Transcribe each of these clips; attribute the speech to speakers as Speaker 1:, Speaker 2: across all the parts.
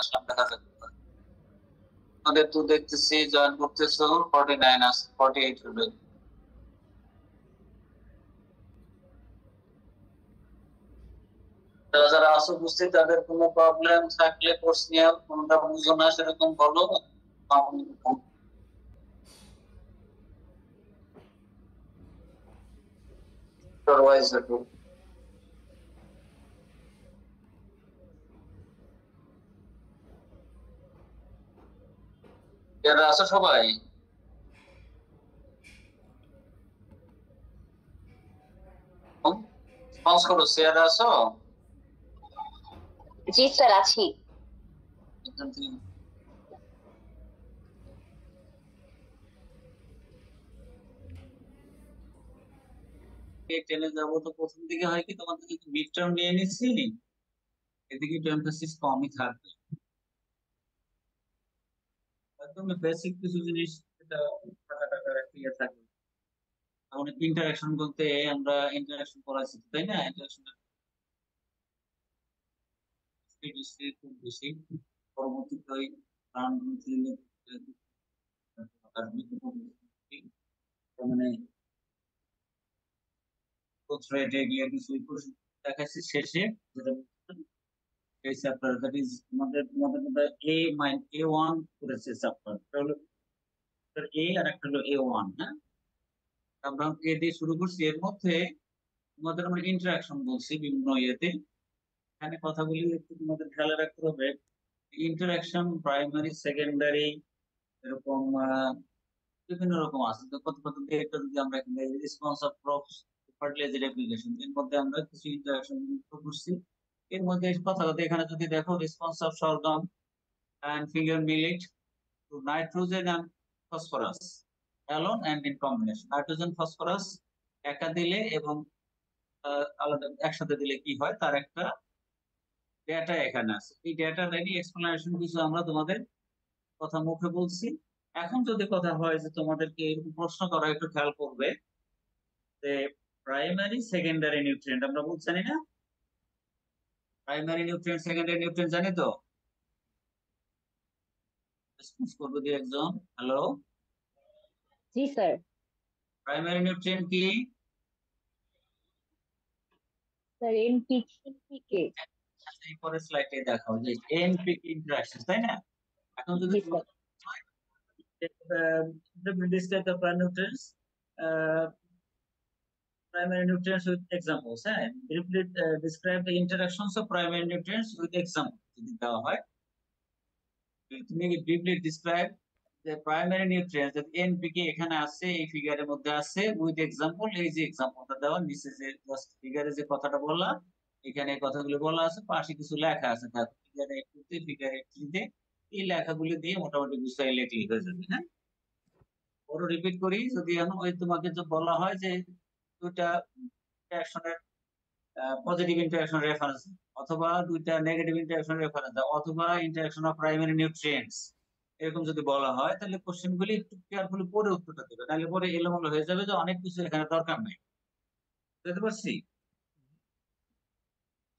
Speaker 1: আসলাম, দেখা যাক। আমাদের তো দেখতেছি জয়েন করতেছো 49 আছে, 48 হবে। যারা যারা আসো বুঝতে, তাদের কোনো প্রবলেম থাকলে কোর্স নিয়ে কোনটা বুঝো না সেরকম বলো। আদারওয়াইজ যারা আছো সবাই পাস করো, শেয়ার আছো।
Speaker 2: জি স্যার, আছি।
Speaker 1: এখান থেকে টেনে যাবো, তো প্রথম দিকে হয় কি তোমাদের মিড টার্ম নিয়ে নিচ্ছি, এদিকে একটু এমফাসিস কমই থাকবে। একদম বেসিক কিছু জিনিস এটা টাকা টাকা ইয়ে থাকবে। অনেক ইন্টারাকশন বলতে আমরা ইন্টারাকশন করাচ্ছি, তাই না? ইন্টারাকশন খুব বেশি। পরবর্তীতে ওই মানে থ্রেড এগিয়ে কিছু দেখাচ্ছি শেষে, যেটা এই চ্যাপ্টার দ্যাট ইজ আমাদের আমাদের মধ্যে A1 করেছে চ্যাপ্টার হলো এ, আর একটা হলো A1। হ্যাঁ, আমরা এ দিয়ে শুরু করছি। এর মধ্যে তোমাদের আমরা ইন্টারাকশন বলছি বিভিন্ন ইয়েতে। এখানে কথাগুলি একটু তোমাদের খেয়াল রাখতে হবে। ইন্টারাকশন প্রাইমারি সেকেন্ডারি এরকম বিভিন্ন রকম আছে। তো কত কত দিয়ে একটা যদি আমরা এখানে response of crops fertiliser application, এর মধ্যে আমরা কিছু ইন্টারাকশন করছি। এর মধ্যে কথা কথা এখানে যদি দেখো, response of Sargam and finger millet to nitrogen and phosphorus alone and in combination. Nitrogen phosphorus একা দিলে এবং আলাদা একসাথে দিলে কি হয় তার একটা ডেটা এখানে আছে। এই ডেটা নিয়ে এক্সপ্লেনেশন কিছু আমরা তোমাদের কথা মুখে বলছি। এখন যদি কথা হয় যে তোমাদেরকে এরকম প্রশ্ন করা, একটু খেয়াল করবে যে প্রাইমারি সেকেন্ডারি নিউট্রিয়েন্ট আমরা বলছি, জানি না? প্রাইমারি নিউট্রিয়েন্ট সেকেন্ডারি নিউট্রিয়েন্ট জানি তো? রেসপন্স করবে দিয়ে একজন, হ্যালো।
Speaker 2: জি স্যার।
Speaker 1: প্রাইমারি নিউট্রিয়েন্ট কি?
Speaker 2: Sir NPK.
Speaker 1: আচ্ছা, এই পরের স্লাইডে দেখাও যে এনপিকে ইন্টারঅ্যাকশন, তাই না? এখন যদি
Speaker 2: জি
Speaker 1: তুমি
Speaker 2: sir.
Speaker 1: describe the prime nutrients, primary nutrients with examples, হ্যাঁ, briefly describe the interactions of primary nutrients with example যদি দেওয়া হয়। তুমি briefly describe the primary nutrients that NPK এখানে আছে, এই ফিগারের মধ্যে আছে, with example। এই যে এক্সাম্পলটা দেওয়া নিচে, যে জাস্ট ফিগারে যে কথাটা বললাম, এখানে কথাগুলো বলা আছে, পাশে কিছু লেখা আছে, দেখো ফিগারে 2 তে, ফিগারে 3 তে। এই লেখাগুলো দিয়ে মোটামুটি বিষয় লেখলি হয়ে যাবে। হ্যাঁ, ওর রিপিট করি। যদি এখন ওই তোমাকে যে বলা হয় যে দুইটা ইন্টারঅ্যাকশনের পজিটিভ ইন্টারঅ্যাকশন রেফারেন্স, অথবা দুইটা নেগেটিভ ইন্টারঅ্যাকশন রেফারেন্স, অথবা ইন্টারঅ্যাকশন অফ প্রাইমারি নিউট্রিয়েন্টস, এরকম যদি বলা হয়, তাহলে কোশ্চেন গুলি একটু কেয়ারফুলি পড়ে উত্তরটা দেবে, নাহলে পরে এলোমেলো হয়ে যাবে, যে অনেক কিছু এখানে দরকার নেই। বুঝতে পারছি?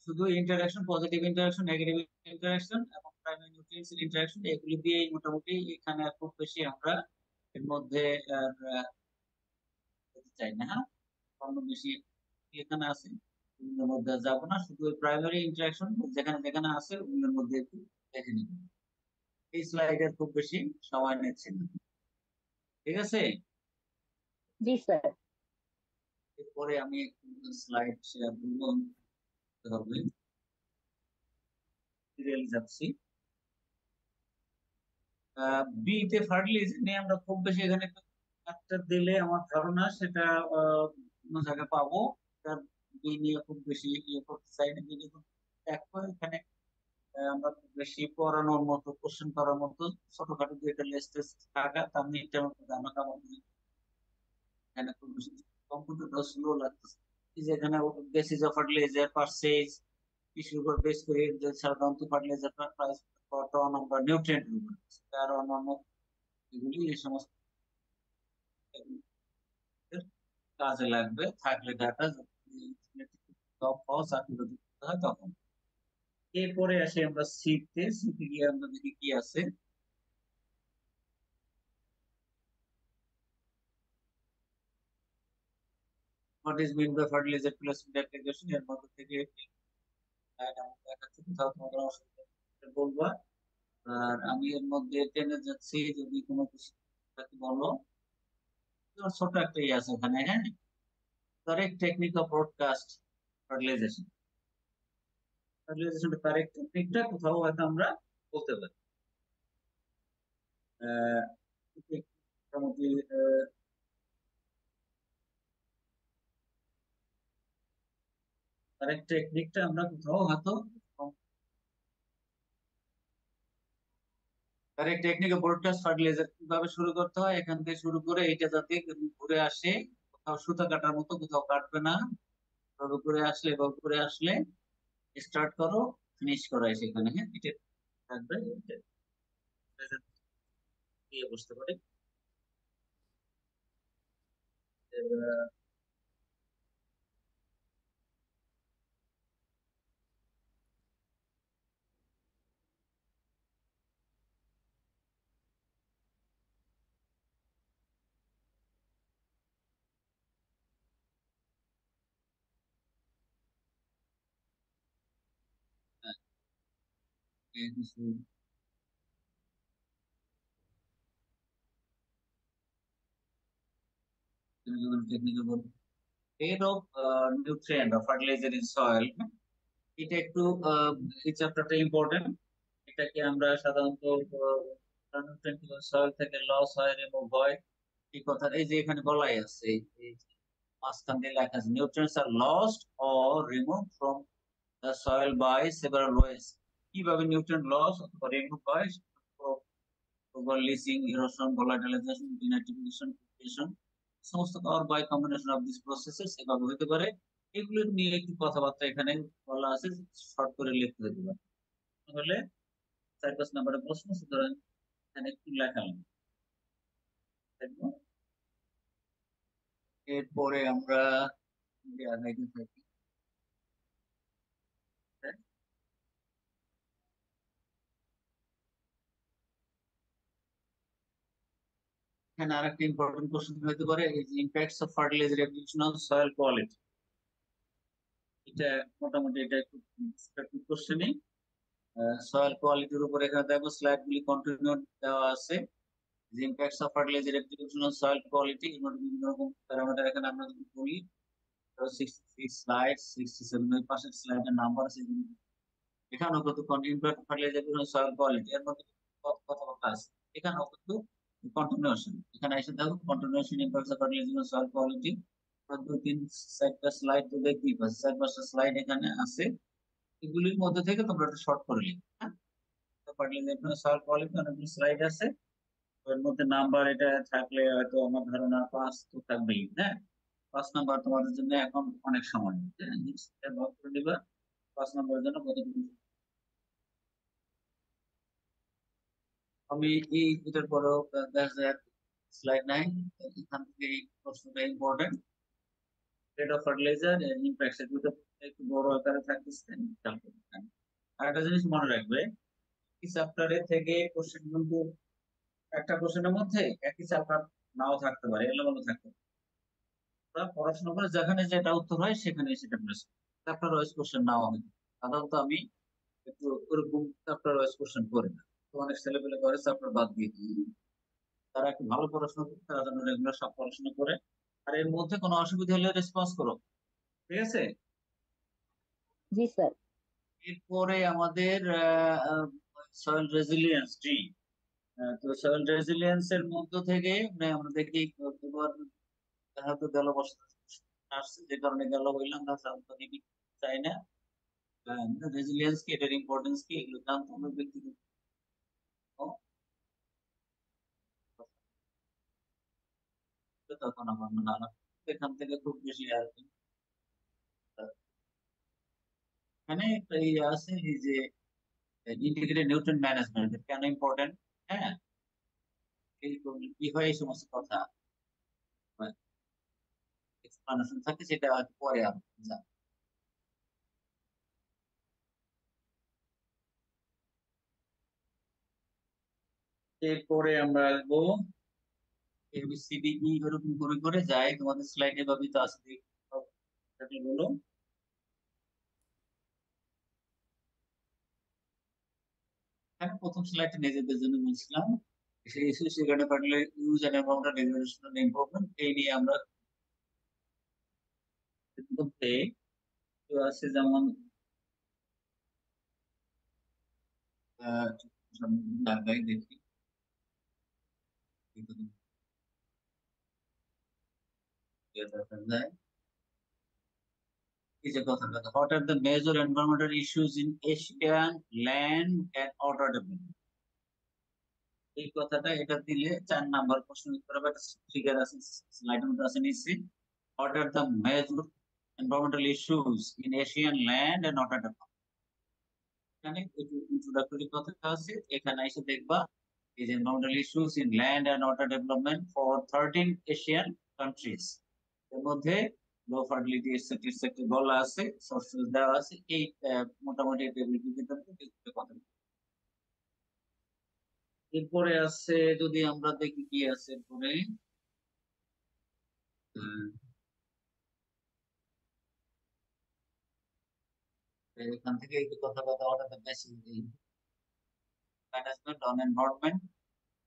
Speaker 1: শুধু interaction, positive interaction, negative interaction এবং প্রাইমারি নিউট্রিয়েন্টস ইন্টারঅ্যাকশন, এগুলি দিয়েই মোটামুটি এখানে খুব বেশি আমরা এর মধ্যে যেতে চাই না। হ্যাঁ, অন্য বেশি এখানে আছে ওগুলোর মধ্যে যাবো না, শুধু প্রাইমারি ইন্টারাকশন যেখানে যেখানে আছে ওগুলোর মধ্যে একটু দেখে নিব। এই স্লাইডের খুব বেশি সময় নিচ্ছে না। ঠিক আছে?
Speaker 2: জি স্যার।
Speaker 1: এরপরে আমি একটু স্লাইড শেয়ার করবো, হবে সিরিয়াল যাচ্ছি। বি তে ফার্টিলাইজার নিয়ে আমরা খুব বেশি এখানে একটা দিলে আমার ধারণা সেটা অন্য জায়গায় পাবো। তার বি নিয়ে খুব বেশি ইয়ে করতে চাই না, কিন্তু দেখো এখানে আমরা খুব বেশি পড়ানোর মতো, কোশ্চেন করার মতো ছোটখাটো দুইটা লিস্ট থাকা, তার নিচে জানা কামড় এখানে খুব বেশি কম্পিউটারটা স্লো লাগতেছে। এই যে এখানে বেসিস অফ ফার্টিলাইজার পারচেজ, কৃষির উপর বেস করে যে সাধারণত ফার্টিলাইজার প্রাইস কটন আমরা নিউট্রিয়েন্টের উপর, আর অন্যান্য এগুলি এই সমস্ত কাজে লাগবে। থাকলে ডাটা চাকরি হয় তখন। এরপরে আসি আমরা সিতে গিয়ে আমরা দেখি কি আছে। What is mean by fertiliser placement application, এর মধ্যে থেকে দেখাচ্ছি, কোথাও তোমাদের অসুবিধা হলে বলবা। আর আমি এর মধ্যে টেনে যাচ্ছি, যদি কোনো কিছু থাকে বলো। ছোট একটা ইয়ে আছে ওখানে, হ্যাঁ, correct technique of broadcast fertilisation. Fertilisation correct টেকনিকটা কোথাও হয়তো আমরা বলতে পারি। আহ, মোটামুটি কারেক্ট টেকনিকটা আমরা কোথাও হয়তো, correct technique of broadcast fertiliser কিভাবে শুরু করতে হয়, এখান থেকে শুরু করে এইটা যাতে ঘুরে আসে, কোথাও সুতা কাটার মতো কোথাও কাটবে না, এভাবে ঘুরে আসলে এভাবে ঘুরে আসলে স্টার্ট করো, ফিনিশ করো সেখানে, হ্যাঁ, এটা থাকবে। এটা দিয়ে বুঝতে পারি। Technical rate of nutrient or fertilizer in soil, এটা একটু এই চ্যাপ্টারটা ইম্পর্টেন্ট। এটাকে আমরা সাধারণত সয়েল থেকে লস হয়, রিমুভ হয়, এই কথা এই যে এখানে বলাই আছে, এই যে মাঝখান দিয়ে লেখা আছে nutrients are lost or remove from the soil by several ways. কিভাবে নিউট্রিয়েন্ট লস অথবা রিমুভ হয়, লিচিং, ইরোশন, ভলাটাইলাইজেশন, ডিনাইট্রিফিকেশন, সমস্ত power by combination of this processes এভাবে হতে পারে। এগুলো নিয়ে একটু কথাবার্তা এখানে বলা আছে, শর্ট করে লিখতে হতে পারে। তাহলে 4-5 নম্বরের প্রশ্ন, সুতরাং এখানে একটু লেখা লাগবে। এরপরে আমরা যে আগাইতে থাকি, এখানে আরেকটা ইম্পর্টেন্ট কোশ্চেন হতে পারে, এই যে impacts of fertiliser application on soil quality. এটা মোটামুটি এটা একটু কোশ্চেনই। সয়েল কোয়ালিটির উপর এখানে দেখো স্লাইড গুলি কন্টিনিউ দেওয়া আছে। যে impacts of fertiliser application on soil quality, এর মধ্যে বিভিন্ন রকম প্যারামিটার এখানে আমরা যদি বলি, 66 স্লাইড, 67 এর পাশের স্লাইডের নাম্বার আছে। এখানেও কিন্তু ইম্প্যাক্ট ফার্টিলাইজার সয়েল কোয়ালিটি এর মধ্যে কথাবার্তা আছে। এখানেও কিন্তু কন্টিনিউশন, এখানে এসে দেখো continuation impacts of fertiliser soil quality, 2-3-4টা স্লাইড তো দেখতেই পাচ্ছি, 4-5টা স্লাইড এখানে আছে। এগুলির মধ্যে থেকে তোমরা একটা শর্ট করে লিখবে, হ্যাঁ। ফার্টিলাইজার সয়েল কোয়ালিটি অনেকগুলো স্লাইড আছে, এর মধ্যে নাম্বার এটা থাকলে হয়তো আমার ধারণা 5 তো থাকবেই, হ্যাঁ। 5 নাম্বার তোমাদের জন্য এখন অনেক সময়, হ্যাঁ, এটা ভাগ করে দিবা 5 নাম্বারের জন্য কতটুকু। আমি এই এটার পরেও দেখা যায় স্লাইড 9, এখান থেকে এই প্রশ্নটা important. Rate of fertiliser impact, দুটো একটু বড় আকারে থাকতেছে, খেয়াল করবেন। আর একটা জিনিস মনে রাখবে, এই চ্যাপ্টারে থেকে কোশ্চেন কিন্তু একটা কোশ্চেনের মধ্যে একই চ্যাপ্টার নাও থাকতে পারে, এলোমেলো থাকতে পারে। পড়াশোনা করে যেখানে যেটা উত্তর হয় সেখানে সেটা প্রশ্ন, চ্যাপ্টার ওয়াইজ কোশ্চেন নাও হয়। সাধারণত আমি একটু ওরকম চ্যাপ্টার ওয়াইজ কোশ্চেন করি না, তো অনেক ছেলেপেলে করে চ্যাপ্টার বাদ দিয়ে দিই। তারা একটু ভালো পড়াশোনা করে, তারা যেন রেগুলার সব পড়াশোনা করে। আর এর মধ্যে কোনো অসুবিধা হলে রেসপন্স করো, ঠিক আছে।
Speaker 2: জি স্যার।
Speaker 1: এরপরে আমাদের সয়েল রেজিলিয়েন্স জি। তো সয়েল রেজিলিয়েন্স এর মধ্য থেকে আমরা দেখি এবার হয়তো গেল বছর আসছে, যে কারণে গেল বললাম না, সাধারণত নিবি চাই না। রেজিলিয়েন্স কি, এটার ইম্পর্টেন্স কি, এগুলো জানতে হবে ব্যক্তিগত। তখন আমার মনে হয় না এখান থেকে খুব বেশি আর কি। এখানে একটা ইয়ে আছে, এই যে ইন্টিগ্রেটেড নিউট্রিয়েন্ট ম্যানেজমেন্ট কেন ইম্পর্টেন্ট, হ্যাঁ, এই কি হয় এই সমস্ত কথা এক্সপ্লানেশন থাকে, সেটা হয়তো পরে আমরা জানবো। এরপরে আমরা আসবো ABCDE এরকম করে করে যাই, তোমাদের স্লাইডে ভাবি তো আছে বলো। এখানে প্রথম স্লাইডে নিজেদের জন্য বলছিলাম সেই ইস্যু সেখানে পারলে use and amount regulation improvement এই নিয়ে আমরা মধ্যে আছে যেমন আহ লাগাই দেখি দেখা যায় এই যে কথাটা, what are the major environmental issues in Asian land and water development? এই কথাটা এটা দিলে 4 নাম্বার প্রশ্ন উত্তর হবে। একটা ফিগার আছে স্লাইডের মধ্যে আছে নিশ্চয়ই। What are the major environmental issues in Asian land and water development? এখানে একটু ইন্ট্রোডাক্টরি কথা আছে, এখানে এসে দেখবা এই যে environmental issues in land and water development for 13 Asian countries, এর মধ্যে লো ফার্টিলিটি এটসেট্রা এটসেট্রা বলা আছে, সোর্সেস দেওয়া আছে। এই মোটামুটি টেবিলটি কিন্তু কথা। এরপরে আছে যদি আমরা দেখি কি আছে এরপরে এখান থেকে একটু কথা কথা ওঠাতে বেশি ম্যানেজমেন্ট অন এনভায়রনমেন্ট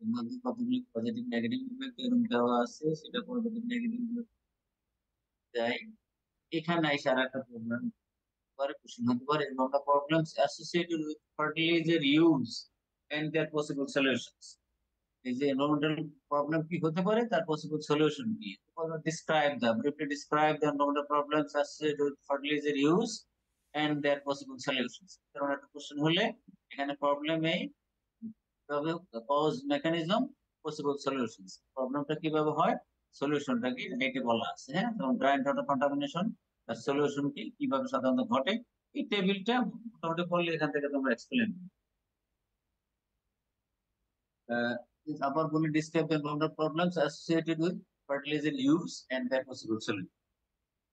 Speaker 1: এর মধ্যে কতগুলি পজিটিভ নেগেটিভ ইফেক্ট এরকম দেওয়া আছে, সেটা পজিটিভ নেগেটিভ যায়। এখানে এসে আর একটা প্রবলেম পারে, কোশ্চেন হতে পারে এরকম problems associated with fertiliser use and their possible solutions. এই যে এনভায়রনমেন্টাল প্রবলেম কি হতে পারে তার পসিবল সলিউশন কি, describe the briefly describe the environmental problems associated with fertiliser use and their possible solutions. কারণ একটা কোশ্চেন হলে এখানে প্রবলেম এই তবে কজ মেকানিজম পসিবল সলিউশনস, প্রবলেমটা কিভাবে হয় সলিউশনটা কি এটি বলা আছে। হ্যাঁ, যেমন ড্রাই ওয়াটার কন্টামিনেশন তার সলিউশন কি কিভাবে সাধারণত ঘটে, এই টেবিলটা মোটামুটি পড়লে এখান থেকে তোমরা explain is upper fully describe the environmental problems associated with fertilizer use and their possible solution.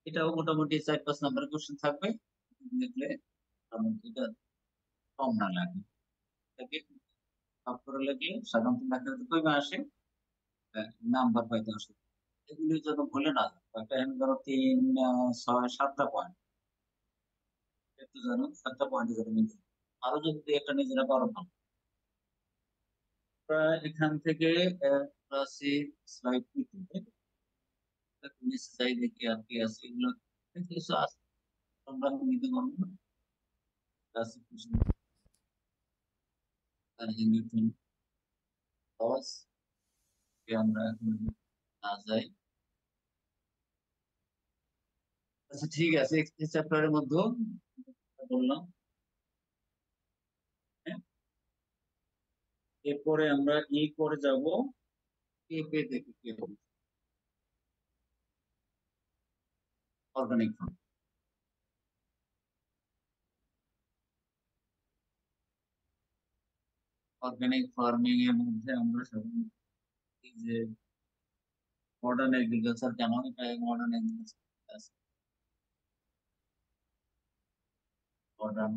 Speaker 1: এটাও মোটামুটি 4-5 নাম্বার কোশ্চেন থাকবে, দেখলে এটা কম না লাগে। এটাকে ভাগ করে লাগলে সাধারণত ম্যাথমেটিক্স কইমা আসে নাম্বার পাইতে আসে। এগুলি যত ভুলে না যায়, একটা এখানে ধরো 3, 6, 7টা পয়েন্ট, একটু জানো 7টা পয়েন্ট যদি মিলে আরো যদি একটা নিজেরা পারো না। এখান থেকে স্লাইড নিচে যাই দেখি আর কি আছে, এগুলো কিছু আছে তোমরা নিতে পারবো না। Classification and Hamilton laws কে আমরা এখন না যাই। আচ্ছা ঠিক আছে, এই চ্যাপ্টারের মধ্যে বললাম। হ্যাঁ, এরপরে আমরা ই করে যাব কেপে দেখি কি হবে, অর্গানিক ফার্ম। অর্গানিক ফার্মিং এর মধ্যে আমরা সাধারণত এই যে মডার্ন এগ্রিকালচার, কেন এটা modern agriculture, modern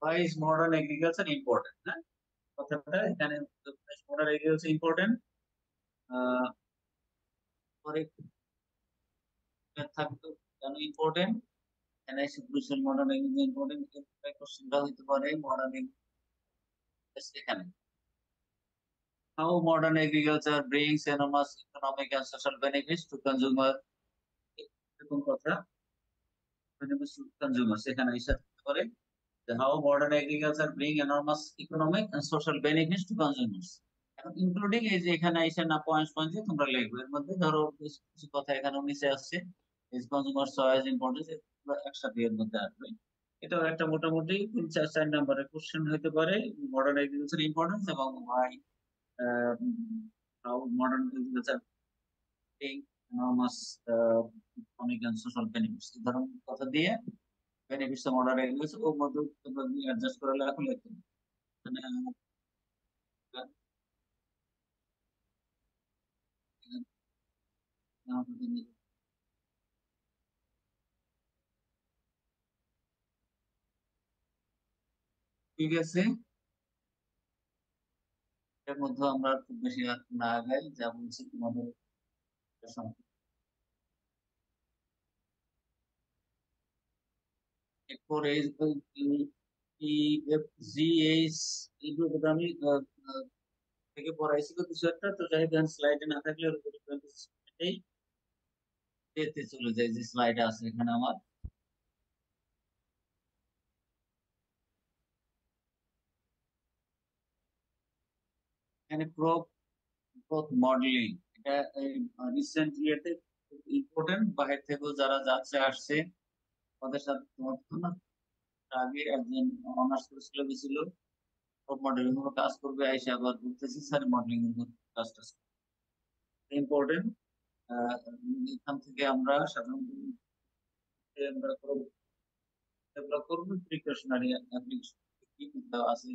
Speaker 1: 22 modern agriculture important. হ্যাঁ, কথাটা এখানে মডার্ন এগ্রিকালচার ইম্পর্টেন্ট পরে থাকতো কেন ইম্পর্টেন্ট, এখানে ক্রুশাল মডার্ন এগ্রিকালচার ইম্পর্টেন্ট কোশ্চেনটা হতে পারে মডার্ন এখানে how modern agriculture brings enormous economic and social benefits to consumer, এরকম কথা benefits to consumers এখানে হিসাব করে যে how modern agriculture bring enormous economic and social benefits to consumers। এখন ইনক্লুডিং এই যে এখানে এসে না পয়েন্টস পয়েন্টস তোমরা লিখবে, এর মধ্যে ধরো কিছু কিছু কথা এখানে নিচে আসছে, ইজ কনজিউমার চয়েস ইম্পর্টেন্স একসাথে এর মধ্যে আসবে। এটাও একটা মোটামুটি 3-4 নাম্বারের কোশ্চেন হতে পারে, মডার্ন এগ্রিকালচার ইম্পর্টেন্স এবং why how modern agriculture bring enormous economic and social benefits, এই ধরনের কথা দিয়ে বেনিফিটস অফ মডার্ন এগ্রিকালচার ওর মধ্যে তোমরা অ্যাডজাস্ট করে লেখা লিখতে হবে। মানে ঠিক আছে, এর মধ্যে আমরা খুব বেশি না আগাই, যা বলছি তোমাদের সম্পর্কে। এরপর জিএইচ এইগুলো বোধ আমি থেকে পড়াইছিল কিছু একটা, তো যাই হোক স্লাইডে না থাকলে ওর উপরে এটাই এতে চলে যায়, যে স্লাইডে আছে এখানে আমার। এখানে গ্রোথ মডেলিং, এটা রিসেন্ট ইয়েতে ইম্পর্টেন্ট, বাইরে থেকেও যারা যাচ্ছে আসছে ওদের সাথে তোমার তো না, আগে একজন অনার্স করেছিল গেছিল গ্রোথ মডেলিং এর কাজ করবে, আইসা আবার বলতেছি স্যার মডেলিং এর উপর কাজটা ইম্পর্টেন্ট। এখান থেকে আমরা সাধারণত আমরা ডেভেলপ করবো প্রিকশনারি অ্যাপ্লিকেশন কি দেওয়া আছে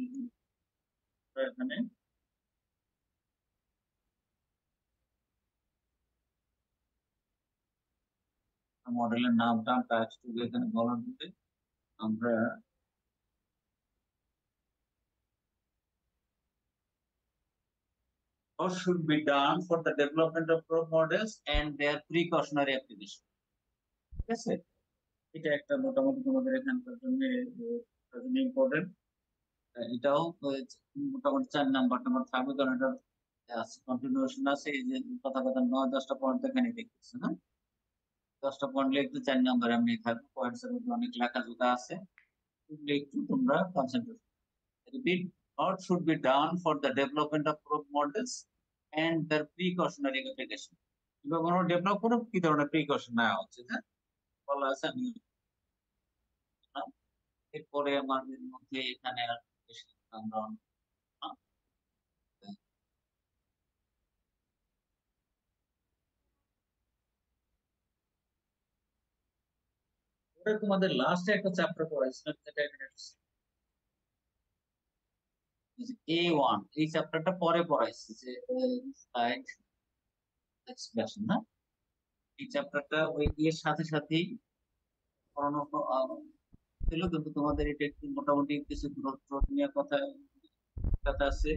Speaker 1: এখানে। মডেলের নামটা কাজ এখানে বলার মধ্যে আমরা what should be done for the development of prop models and their precautionary application, ঠিক আছে? এটা একটা মোটামুটি তোমাদের এখানকার জন্য ইম্পর্টেন্ট। এটাও মোটামুটি 4 নাম্বার থাকবে, কারণ এটা কন্টিনিউশন আছে, এই যে কথা কথা 9-10টা পয়েন্ট এখানে দেখতেছে না, 10টা পয়েন্ট লিখতে 4 নাম্বার আমি থাকবো, পয়েন্টস এর মধ্যে অনেক লেখাজোখা আছে, এগুলো একটু তোমরা concentrate repeat. What should be done for the development of proof models and their precautionary application? কিভাবে আমরা ডেভেলপ করব, কি ধরনের প্রিকশন নেওয়া হচ্ছে, হ্যাঁ বলা আছে আমি। এরপরে আমাদের মধ্যে এখানে আর বেশি আমরা তোমাদের লাস্টে একটা চ্যাপ্টার পড়াইছিলাম, যেটা A1, এই চ্যাপ্টারটা পরে পড়াইছি, যে স্লাইড এক্সপ্রেশন না, এই চ্যাপ্টারটা ওই এর সাথে সাথেই পড়ানো ছিল, কিন্তু তোমাদের এটা একটু মোটামুটি কিছু গ্রোথ নিয়ে কথা কথা আছে।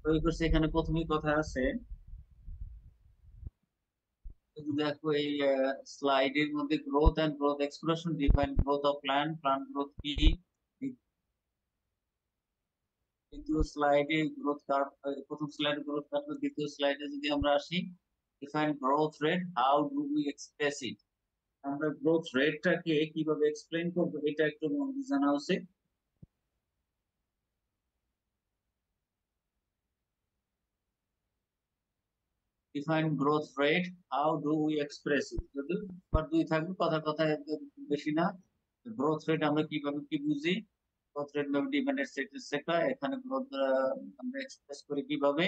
Speaker 1: তৈরি করছে এখানে প্রথমেই কথা আছে, দেখো এই স্লাইডের মধ্যে growth and growth expression, define growth of plant growth কি, দ্বিতীয় স্লাইডে গ্রোথ কার্ভ, প্রথম স্লাইডে গ্রোথ কার্ভ, দ্বিতীয় স্লাইডে যদি আমরা আসি, define growth rate, how do we express ইট, আমরা গ্রোথ রেটটাকে কিভাবে এক্সপ্লেইন করবো এটা একটু মন দিয়ে জানা উচিত। Define growth rate, how do we express ইট, যদি দুই থাকবে, কথা কথা বেশি না। গ্রোথ রেট আমরা কিভাবে কি বুঝি, গ্রোথ রেট ভাবে ডিপেন্ডেন্ট সেট এটসেট্রা, এখানে গ্রোথ আমরা এক্সপ্রেস করি কিভাবে,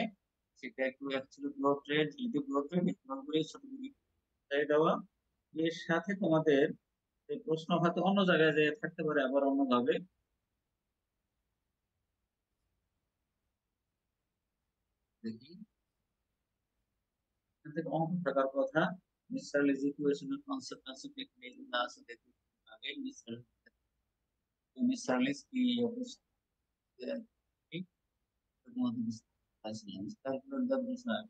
Speaker 1: সেটা একটু actually growth rate, relative growth rate ignore করে ছোট করে দেওয়া। এর সাথে তোমাদের এই প্রশ্ন হয়তো অন্য জায়গায় যে থাকতে পারে, আবার অন্যভাবে দেখি, এখান থেকে অঙ্ক থাকার কথা। মিশ্রাল ইজ ইকুয়েশনের কনসেপ্ট আছে, টেকনিক আছে, দেখি আগে মিশ্রাল ইজ কি অবস্থা, ঠিক তোমাদের আছে ক্যালকুলেট দ্য মিশ্রাল।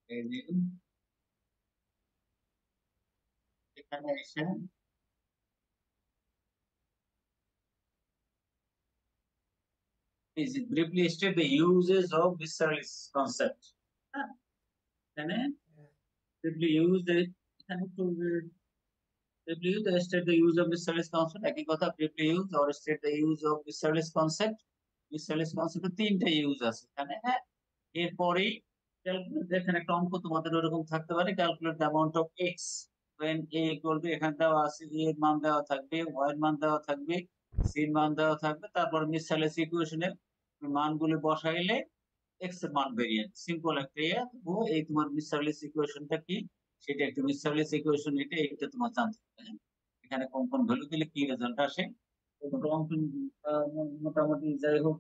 Speaker 1: এই যে এখানে এসে is briefly state the uses of Visceral's concept. এখানে briefly use the, এখানে একটু briefly use the state the use of Visceral's concept, একই কথা, briefly use or state the use of Visceral's concept। Visceral's concept তিনটা use আছে এখানে, হ্যাঁ। এরপরেই ক্যালকুলেট, এখানে একটা অঙ্ক তোমাদের ওরকম থাকতে পারে, calculate the amount of x when a equal to, এখানে দেওয়া আছে a এর মান দেওয়া থাকবে, y এর মান দেওয়া থাকবে, c এর মান দেওয়া থাকবে, তারপর মিসসেলেস ইকুয়েশনে মানগুলো বসাইলে এক্স এর মান ভেরিয়েন্ট সিম্পল একটা তবুও এই তোমার মিসসার্ভিস ইকুয়েশনটা কি সেটা একটু মিসসার্ভিস ইকুয়েশন এটা তোমার জানতে হবে, হ্যাঁ? এখানে কোন কোন ভ্যালু দিলে কি রেজাল্ট আসে তো মোটামুটি যাই হোক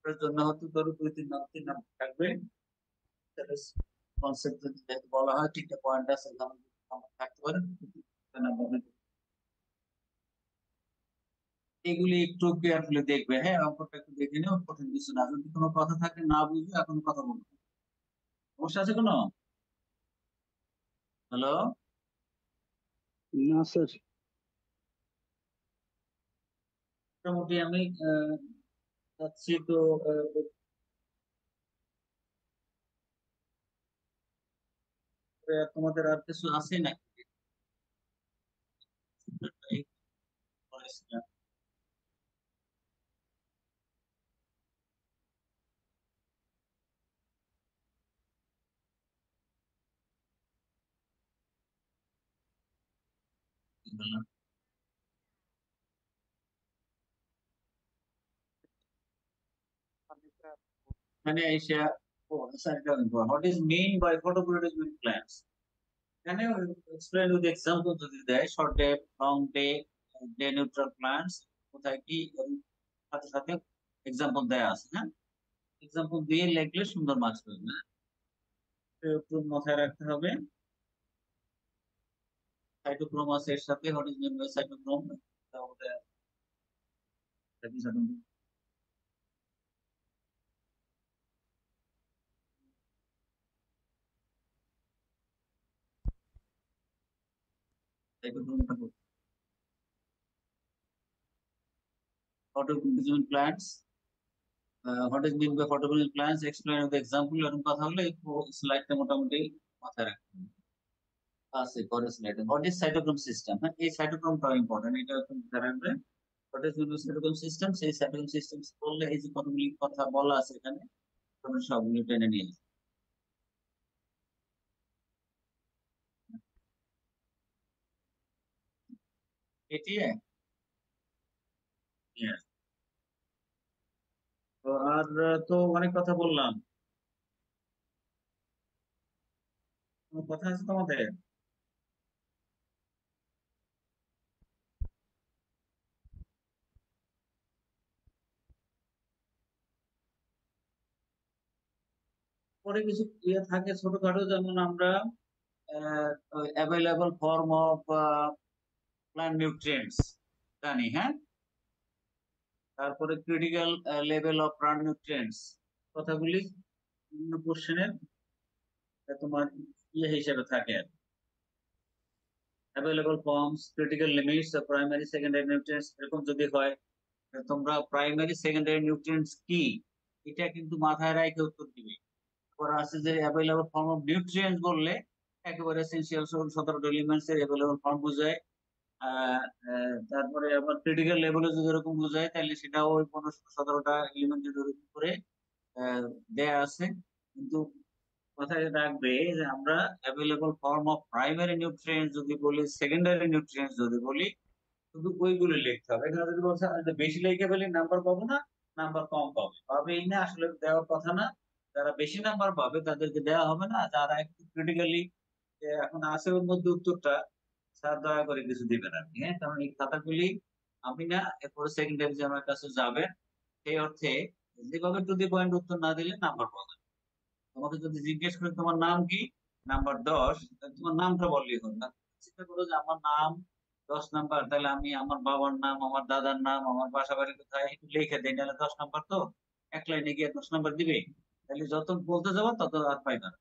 Speaker 1: এর জন্য হয়তো ধরো 2 3 নাম থাকবে কনসেপ্ট যদি বলা হয় ঠিকঠাক পয়েন্ট আছে থাকতে পারে এগুলি একটু কেয়ারফুলি দেখবে, হ্যাঁ? অঙ্কটা একটু দেখে নিও, কঠিন কিছু না। যদি কোনো কথা থাকে না বুঝবে এখন কথা বলবো, সমস্যা আছে কোনো? হ্যালো,
Speaker 3: না স্যার।
Speaker 1: মোটামুটি আমি যাচ্ছি তো তোমাদের আর কিছু আছে নাকি? এই করেছিলাম। কি বললাম? এখানে এসে what is mean by photoperiodism plants, এখানে এক্সপ্লেন উইথ এক্সাম্পল যদি দেয় short day long day day neutral plants কোথায় কি এর সাথে সাথে এক্সাম্পল দেয়া আছে, হ্যাঁ? এক্সাম্পল দিয়ে লিখলে সুন্দর মার্কস পাবে, হ্যাঁ? তো একটু মাথায় রাখতে হবে সাইটোক্রোম আছে এর সাথে what is mean by cytochrome তাহলে সাইটোক্রোমটা photovoltaic plants what is mean by photovoltaic plants explain with example এরকম কথা হলে একটু স্লাইডটা মোটামুটি মাথায় রাখতে হবে। আছে পরের স্লাইডে what is cytochrome system, হ্যাঁ এই সাইটোক্রোমটাও ইম্পর্টেন্ট, এটা একটু মাথায় রাখবে। what is mean by cytochrome system, সেই cytochrome systems বললে এই যে কতগুলি কথা বলা আছে এখানে তোমরা সবগুলো টেনে নিয়ে আসবে। এটি yes. তো আর তো অনেক কথা বললাম, কোনো কথা আছে তোমাদের? পরে কিছু থাকে ছোটখাটো যেমন আমরা available form of plant nutrients জানি, হ্যাঁ? তারপরে critical level of plant nutrients কথাগুলি বিভিন্ন কোশ্চেনের তোমার হিসেবে থাকে আর available forms critical limits primary secondary nutrients এরকম যদি হয় তোমরা প্রাইমারি সেকেন্ডারি নিউট্রিয়েন্টস কি এটা কিন্তু মাথায় রেখে উত্তর দিবে। আবার আছে যে অ্যাভেলেবল ফর্ম অফ নিউট্রিয়েন্টস বললে একেবারে এসেনশিয়াল 17টা এলিমেন্টস এর অ্যাভেলেবল ফর্ম বোঝায়। তারপরে আবার ক্রিটিক্যাল লেভেলে যদি এরকম বোঝায় তাহলে সেটাও ওই 15-17টা এলিমেন্টের উপরে দেয়া আছে। কিন্তু মাথায় রাখবে যে আমরা available form of primary nutrients যদি বলি সেকেন্ডারি নিউট্রিয়েন্টস যদি বলি শুধু ওইগুলো লিখতে হবে। এখানে যদি বলছে বেশি লিখে ফেলি নাম্বার পাবো না, নাম্বার কম পাবেই না, আসলে দেওয়ার কথা না। যারা বেশি নাম্বার পাবে তাদেরকে দেওয়া হবে না, যারা একটু ক্রিটিক্যালি এখন আছে ওর মধ্যে উত্তরটা স্যার দয়া করে কিছু দিবেন আর কি, হ্যাঁ? কারণ এই খাতাগুলি আমি না এরপরে সেকেন্ডারি যে আমার কাছে যাবে সেই অর্থে যেভাবে টু দি পয়েন্ট উত্তর না দিলে নাম্বার পাওয়া যাবে। তোমাকে যদি জিজ্ঞেস করে তোমার নাম কি, নাম্বার 10, তোমার নামটা বললেই হবে না। চিন্তা করো যে আমার নাম 10 নাম্বার, তাহলে আমি আমার বাবার নাম আমার দাদার নাম আমার বাসা বাড়ি কোথায় একটু লিখে দিই, নাহলে 10 নাম্বার তো এক লাইনে গিয়ে 10 নাম্বার দিবে, তাহলে যত বলতে যাবো তত আর পাইবা না।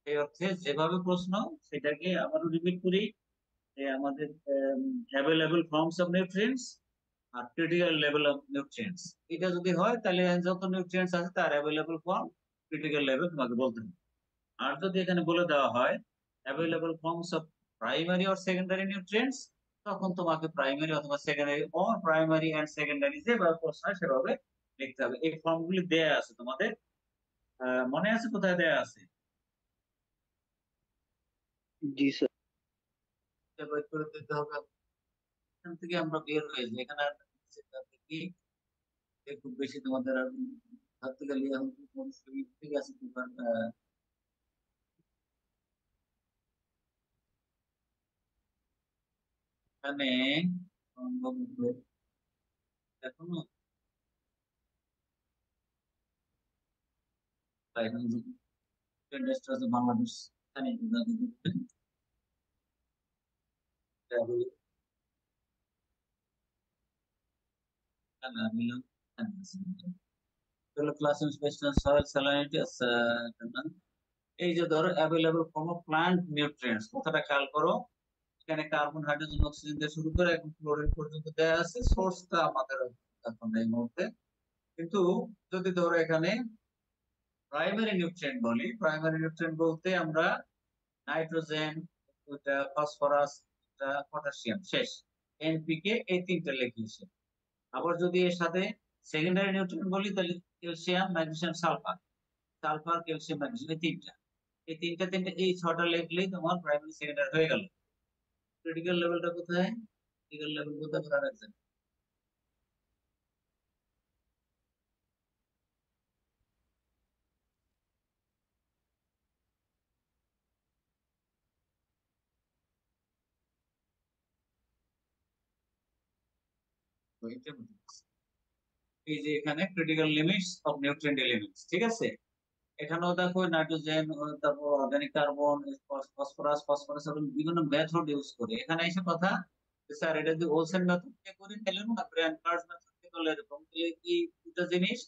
Speaker 1: এই অর্থে যেভাবে প্রশ্ন সেটাকে আবারও রিপিট করি যে আমাদের অ্যাভেলেবল ফর্মস অফ নিউট্রিয়েন্টস আর ক্রিটিক্যাল লেভেল অফ নিউট্রিয়েন্টস এটা যদি হয় তাহলে যত নিউট্রিয়েন্টস আছে তার অ্যাভেলেবল ফর্ম ক্রিটিক্যাল লেভেল তোমাকে বলতে হবে। আর যদি এখানে বলে দেওয়া হয় available forms of primary or secondary nutrients তখন তোমাকে প্রাইমারি অথবা secondary or primary and secondary যেভাবে প্রশ্ন হয় সেভাবে লিখতে হবে। এই ফর্মগুলি দেয়া আছে তোমাদের, মনে আছে কোথায় দেয়া আছে?
Speaker 3: জি স্যার।
Speaker 1: বের করে দিতে হবে। এখান থেকে আমরা বের হয়ে যাই। এখানে আর কি খুব বেশি তোমাদের আর ধরতে গেলে এখন ঠিক আছে তোমার এখানে বঙ্গবন্ধু এখনো এখানে যে ইন্ডাস্ট্রি আছে বাংলাদেশ, এখানে ক্লাস সয়েল স্যালাইনিটি। এই যে ধরো available form of plant nutrients কথাটা খেয়াল করো। এখানে কার্বন হাইড্রোজেন অক্সিজেন দিয়ে শুরু করে এখন ক্লোরিন পর্যন্ত দেয়া আছে, সোর্সটা আমাদের এখন এই মুহূর্তে। কিন্তু যদি ধরো এখানে প্রাইমারি নিউট্রিয়েন্ট বলি, প্রাইমারি নিউট্রিয়েন্ট বলতে আমরা নাইট্রোজেন, ফসফরাস, পটাশিয়াম, শেষ এনপিকে, এই তিনটা লিখেছি। আবার যদি এর সাথে সেকেন্ডারি নিউট্রিয়েন্ট বলি তাহলে calcium, magnesium, sulphur, sulphur, calcium, magnesium, এই তিনটা এই ছটা লিখলেই তোমার প্রাইমারি সেকেন্ডারি হয়ে গেল। ক্রিটিক্যাল লেভেলটা কোথায়? ক্রিটিক্যাল লেভেল কোথায় ধরা রাখছেন? এই যে এখানে critical limits of nutrient elements, ঠিক আছে। এখানেও দেখো নাইট্রোজেন, তারপর অর্গানিক কার্বন, ফসফরাস, এবং বিভিন্ন মেথড ইউজ করে। এখানে এসে কথা স্যার এটা যদি ওলসেন মেথড দিয়ে করি তাহলে না ব্র্যান্ড কার্স মেথড দিয়ে করলে এরকম, তাহলে এই দুটো জিনিস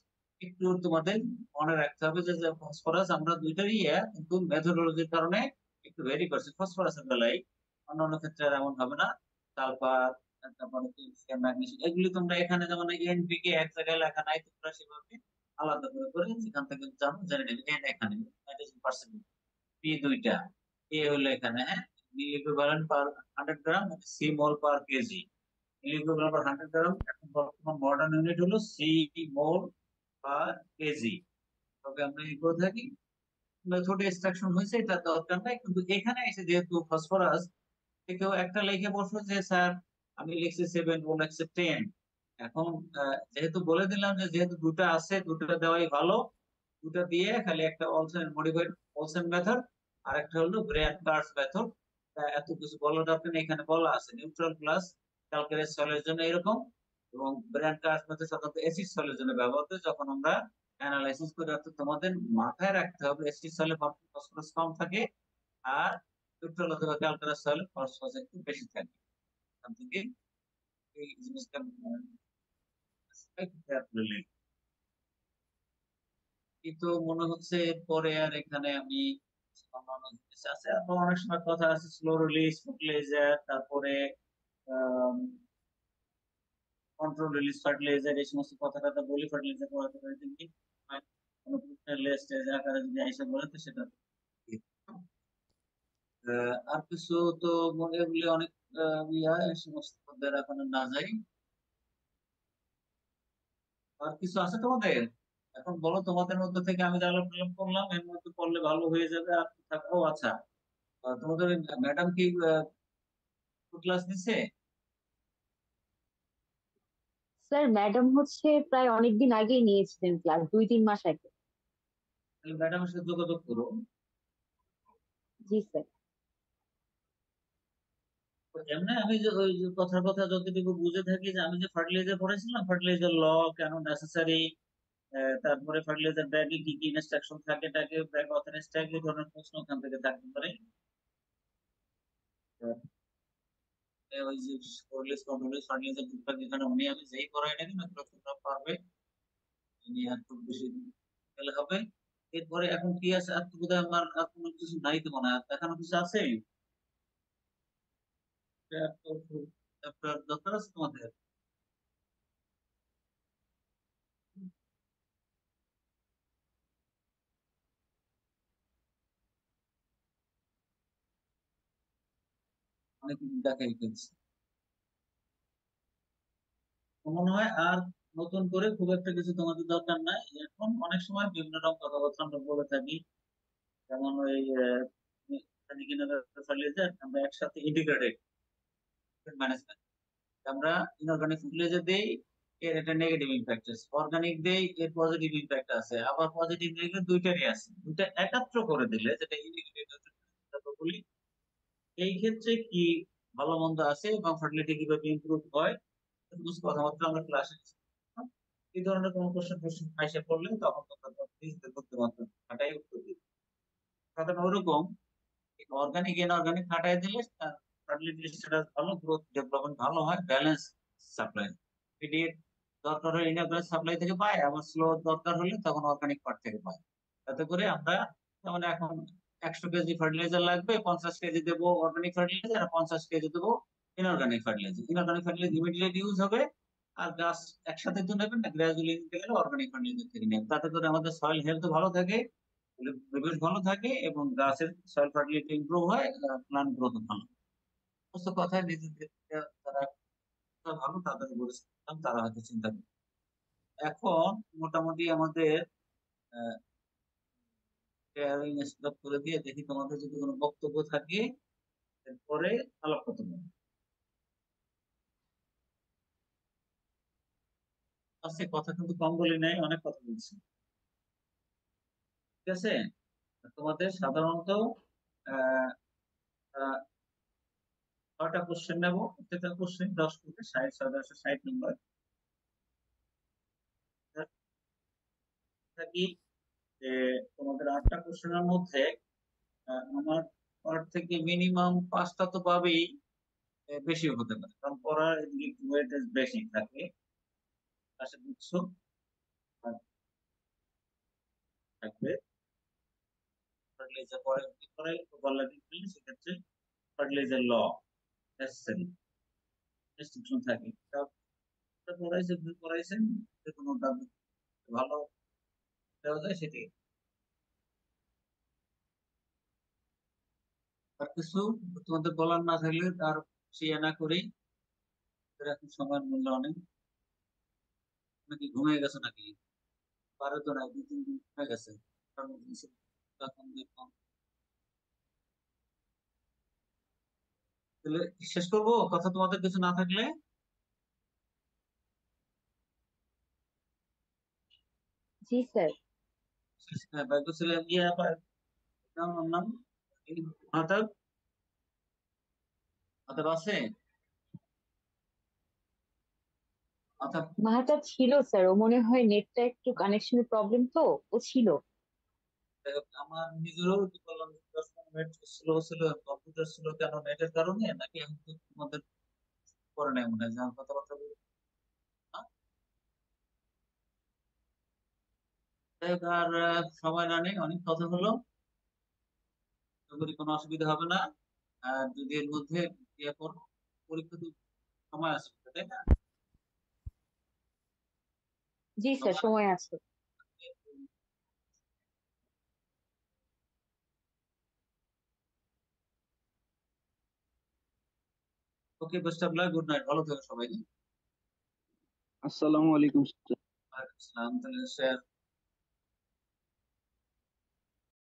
Speaker 1: একটু তোমাদের মনে রাখতে হবে যে ফসফরাস আমরা দুইটারই কিন্তু মেথোডোলজির কারণে একটু ভেরি করছি ফসফরাসের বেলায়, অন্যান্য ক্ষেত্রে আর এমন হবে না। সালফার, তারপরে ম্যাগনেসিয়াম, এগুলি তোমরা এখানে যেমন এনপিকে এক জায়গায় লেখা নাই, তোমরা সেভাবে আলাদা করে করে সেখান থেকে জানো জেনে নেবে। এন এখানে নাইট্রোজেন পার্সেন্ট, পি দুইটা, এ হলো এখানে, হ্যাঁ, বি ইকুইভ্যালেন্ট পার 100 গ্রাম, সি মোল পার কেজি। মিলি ইকুইভ্যালেন্ট পার 100 গ্রাম, এখন বর্তমান মডার্ন ইউনিট হলো সি মোল পার কেজি। তবে আমরা এগুলো থাকি মেথড এক্সট্রাকশন হয়েছে, এটা দরকার নাই। কিন্তু এখানে এসে যেহেতু ফসফরাস, কেউ একটা লিখে বসলো যে স্যার আমি লিখছি 7, ও লিখছে 10। এখন যেহেতু বলে দিলাম যে যেহেতু দুটো আছে দুটো দেওয়াই ভালো, দুটো দিয়ে খালি একটা অলসেন মডিফাইড অলসেন মেথড আর একটা হলো ব্রেয়ান কার্স মেথড। এত কিছু বলার দরকার নেই, এখানে বলা আছে নিউট্রাল প্লাস ক্যালকুলাস সয়েলের জন্য এরকম, এবং ব্রেয়ান কার্স মেথড সাধারণত অ্যাসিড সয়েলের জন্য ব্যবহৃত হয় যখন আমরা অ্যানালাইসিস করি। অর্থাৎ তোমাদের মাথায় রাখতে হবে অ্যাসিড সয়েলে ফসফরাস কম থাকে, আর নিউট্রাল অথবা ক্যালকুলাস সয়েলে ফসফরাস একটু বেশি থাকে। এখান থেকে এই জিনিসটা কিন্তু মনে হচ্ছে পরে আর এখানে আমি অন্যান্য জিনিস আছে, আবার অনেক সময় কথা আছে স্লো রিলিজ ফার্টিলাইজার, তারপরে কন্ট্রোল রিলিজ ফার্টিলাইজার, এই সমস্ত কথা টথা বলি ফার্টিলাইজার পড়াতে পারে কিন্তু কোনো স্টেজ আকারে যদি আইসা বলে তো সেটা আর কিছু তো মনে এগুলি অনেক এই সমস্ত পদের এখন না যাই। আর কিছু আছে তোমাদের? এখন বলো তোমাদের মধ্যে থেকে আমি যা আলোচনা করলাম এর মধ্যে পড়লে ভালো হয়ে যাবে। আর ও আচ্ছা, তোমাদের ম্যাডাম কি ক্লাস নিচ্ছে?
Speaker 2: স্যার ম্যাডাম হচ্ছে প্রায় অনেকদিন আগেই নিয়েছিলেন ক্লাস, 2-3 মাস আগে।
Speaker 1: তাহলে ম্যাডামের সাথে যোগাযোগ করো।
Speaker 2: জি স্যার।
Speaker 1: তো এমনি আমি যে ওই যে কথার কথা যতটুকু বুঝে থাকি যে আমি যে ফার্টিলাইজার পড়েছিলাম, ফার্টিলাইজার ল কেন নেসেসারি, তারপরে ফার্টিলাইজার ব্যাগে কি কি ইনস্ট্রাকশন থাকে, টাকে ব্যাগ অথরাইজ থাকে, এই ধরনের প্রশ্ন ওখান থেকে থাকতে পারে। ওই যে করলিস কন্ট্রোলিস ফার্টিলাইজার টুকটাক এখানে উনি আমি যেই পড়াই না কেন এগুলো তোমরা পারবে, ইনি আর খুব বেশি গেলে হবে। এরপরে এখন কি আছে আর তো বোধহয় আমার আর কোনো কিছু নাই, তো মনে হয় দেখানো কিছু আছে। দরকার আছে তোমাদের? অনেক দেখাই ফেলছে তো মনে হয়। আর নতুন করে খুব একটা কিছু তোমাদের দরকার নাই। এখন অনেক সময় বিভিন্ন রকম কথাবার্তা আমরা বলে থাকি, যেমন ওই ফার্টিলাইজার আমরা একসাথে ইন্টিগ্রেটেড ম্যানেজমেন্ট, আমরা ইনঅর্গানিক ফার্টিলাইজার দেই, এর একটা নেগেটিভ ইম্প্যাক্ট আছে, অর্গানিক দেই, এর পজিটিভ ইম্প্যাক্ট আছে, আবার পজিটিভ নেগেটিভ দুইটারই আছে। দুইটা একাত্র করে দিলে যেটা ইন্টিগ্রেটেড বলি, এই ক্ষেত্রে কি ভালো মন্দ আছে এবং ফার্টিলিটি কিভাবে ইমপ্রুভ হয় কিছু কথাবার্তা আমরা ক্লাসে এই ধরনের কোনো কোশ্চেন আইসা পড়লে তখন তোমরা নিজেদের করতে পারবে, খাটাই উত্তর দিবে। কথাটা ওরকম, অর্গানিক ইনঅর্গানিক খাটাই দিলে ফার্টিলিটি স্ট্যাটাস ভালো, গ্রোথ ডেভেলপমেন্ট ভালো হয়, ব্যালেন্স সাপ্লাই। ইমিডিয়েট দরকার হলে ইনঅর্গানিক সাপ্লাই থেকে পায়, আবার স্লো দরকার হলে তখন অর্গানিক পার্ট থেকে পায়। তাতে করে আমরা যেমন এখন 100 কেজি ফার্টিলাইজার লাগবে, 50 কেজি দেবো অর্গানিক ফার্টিলাইজার আর 50 কেজি দেবো inorganic fertiliser. Inorganic fertiliser immediate use হবে, আর গাছ একসাথে তো নেবেন না, গ্রাজুয়ালি নিতে গেলে অর্গানিক ফার্টিলাইজার থেকে নেবেন। তাতে করে আমাদের সয়েল হেলথ ভালো থাকে, পরিবেশ ভালো থাকে এবং গাছের সয়েল ফার্টিলিটি ইমপ্রুভ হয়, প্লান্ট গ্রোথ ভালো। সমস্ত কথায় নিজেদের তারা ভালো, তাদের বলেছিলাম, তারা হয়তো চিন্তা করে। এখন মোটামুটি আমাদের শেয়ারিং স্টপ করে দিয়ে দেখি তোমাদের যদি কোনো বক্তব্য থাকে এরপরে আলাপ করতে পারবো। আজকে কথা কিন্তু কম বলি নাই, অনেক কথা বলছি। ঠিক আছে, তোমাদের সাধারণত আহ আহ, 6টা কোশ্চেন নেবো, প্রত্যেকটা কোশ্চেন 10 থেকে 60 নম্বর থাকি। যে তোমাদের 8টা কোশ্চেনের মধ্যে আমার পার থেকে মিনিমাম 5টা তো পাবেই, বেশি হতে পারে, কারণ পড়ার এদিকে ওয়েটেজ বেশি থাকে। আশা বুঝছো, আর থাকবে ফার্টিলাইজার পরে কি করে ওভারল্যাপিং করলে সেক্ষেত্রে ফার্টিলাইজার ল নেসেসারি রেস্ট্রিকশন থাকে। তা পড়াইছে, ভুল পড়াইছেন, যে কোনো ভালো দেওয়া যায় সেটি। আর কিছু তোমাদের বলার না থাকলে তার শেয়ার না করেই এখন সময়ের মূল্য অনেক। নাকি ঘুমিয়ে গেছে নাকি? পারে তো না, 2-3 দিন ঘুমিয়ে গেছে, কারণ তখন দেখলাম। তাহলে শেষ করবো কথা, তোমাদের কিছু না থাকলে।
Speaker 2: জি স্যার।
Speaker 1: বাইকো ছেলে ইয়ে নাম মাহতাব, মাহতাব আছে, মাহতাব।
Speaker 2: মাহাতাব ছিল স্যার, ও মনে হয় নেটটা একটু কানেকশনের প্রবলেম, তো ও ছিল।
Speaker 1: আমার নিজেরও কি বললাম, 10 মিনিট স্লো ছিল, কম্পিউটার ছিল কেন, নেটের কারণে নাকি এখন তো তোমাদের করে নাই মনে হয়, যখন কথাবার্তা বলি না। যাই হোক, আর সময় না নেই, অনেক কথা হলো, আশা করি কোনো অসুবিধা হবে না। আর যদি এর মধ্যে ইয়ে করো, পরীক্ষা তো সময় আছে, তাই না?
Speaker 2: জি স্যার,
Speaker 1: সময়
Speaker 2: সময় আছে।
Speaker 1: Okay, best of luck, good night, ভালো থেকো সবাই।
Speaker 3: আসসালামু আলাইকুম।
Speaker 1: আসসালাম, তাহলে স্যার